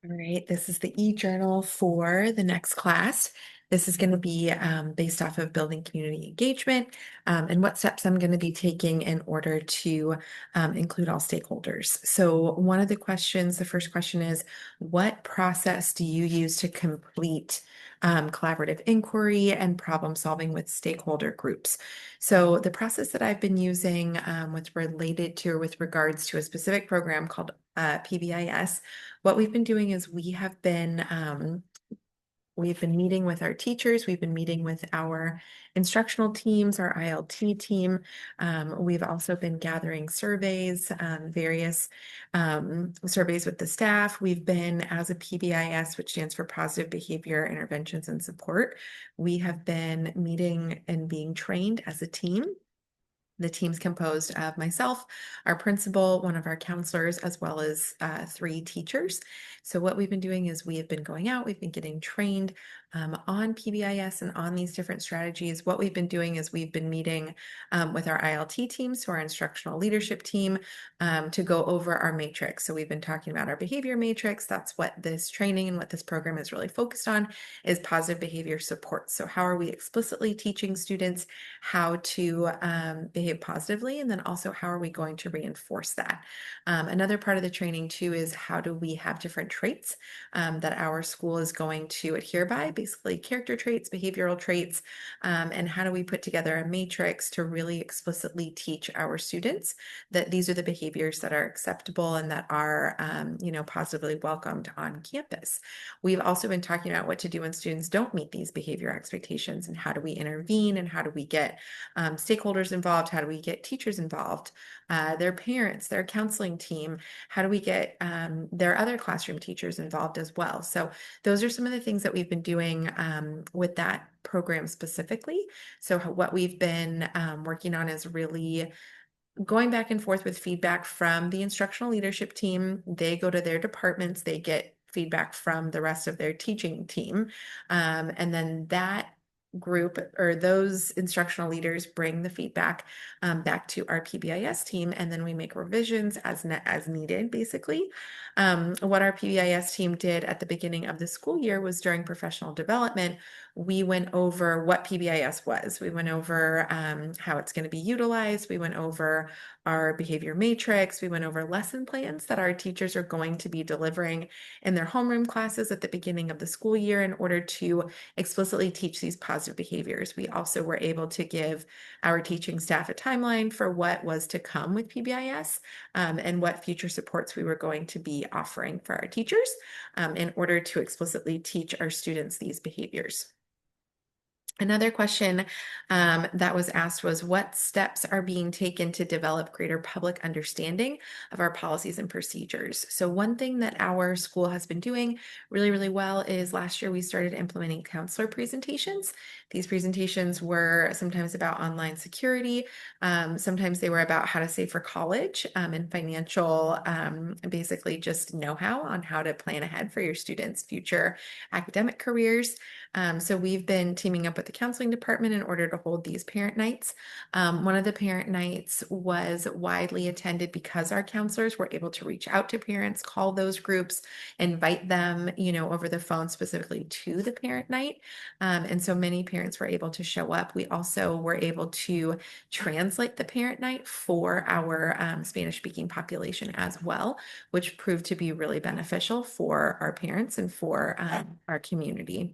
All right, this is the e-journal for the next class. This is going to be based off of building community engagement and what steps I'm going to be taking in order to include all stakeholders. So one of the questions, the first question is, what process do you use to complete collaborative inquiry and problem solving with stakeholder groups? So the process that I've been using with regards to a specific program called PBIS, what we've been doing is we've been meeting with our teachers, we've been meeting with our instructional teams, our ILT team. We've also been gathering surveys, various surveys with the staff. We've been, as a PBIS, which stands for Positive Behavior Interventions and Support, we have been meeting and being trained as a team. The team's composed of myself, our principal, one of our counselors, as well as three teachers. So what we've been doing is we have been going out, we've been getting trained on PBIS and on these different strategies. What we've been doing is we've been meeting with our ILT team, so our instructional leadership team, to go over our matrix. So we've been talking about our behavior matrix. That's what this training and what this program is really focused on, is positive behavior support. So how are we explicitly teaching students how to behave positively, and then also how are we going to reinforce that? Another part of the training too is how do we have different traits that our school is going to adhere by, basically character traits, behavioral traits, and how do we put together a matrix to really explicitly teach our students that these are the behaviors that are acceptable and that are, positively welcomed on campus. We've also been talking about what to do when students don't meet these behavior expectations and how do we intervene and how do we get stakeholders involved, how do we get teachers involved, their parents, their counseling team, how do we get their other classroom teachers involved as well. So those are some of the things that we've been doing with that program specifically. So what we've been working on is really going back and forth with feedback from the instructional leadership team. They go to their departments, they get feedback from the rest of their teaching team. And then that group or those instructional leaders bring the feedback back to our PBIS team, and then we make revisions as needed, basically. What our PBIS team did at the beginning of the school year was during professional development, we went over what PBIS was. We went over how it's going to be utilized. We went over our behavior matrix. We went over lesson plans that our teachers are going to be delivering in their homeroom classes at the beginning of the school year in order to explicitly teach these positive behaviors. We also were able to give our teaching staff a timeline for what was to come with PBIS and what future supports we were going to be offering for our teachers in order to explicitly teach our students these behaviors. Another question that was asked was, what steps are being taken to develop greater public understanding of our policies and procedures? So one thing that our school has been doing really, really well is last year we started implementing counselor presentations. These presentations were sometimes about online security. Sometimes they were about how to save for college and financial, basically just know-how on how to plan ahead for your students' future academic careers. So we've been teaming up with the counseling department in order to hold these parent nights. One of the parent nights was widely attended because our counselors were able to reach out to parents, call those groups, invite them, over the phone specifically to the parent night. And so many parents were able to show up. We also were able to translate the parent night for our Spanish speaking population as well, which proved to be really beneficial for our parents and for our community.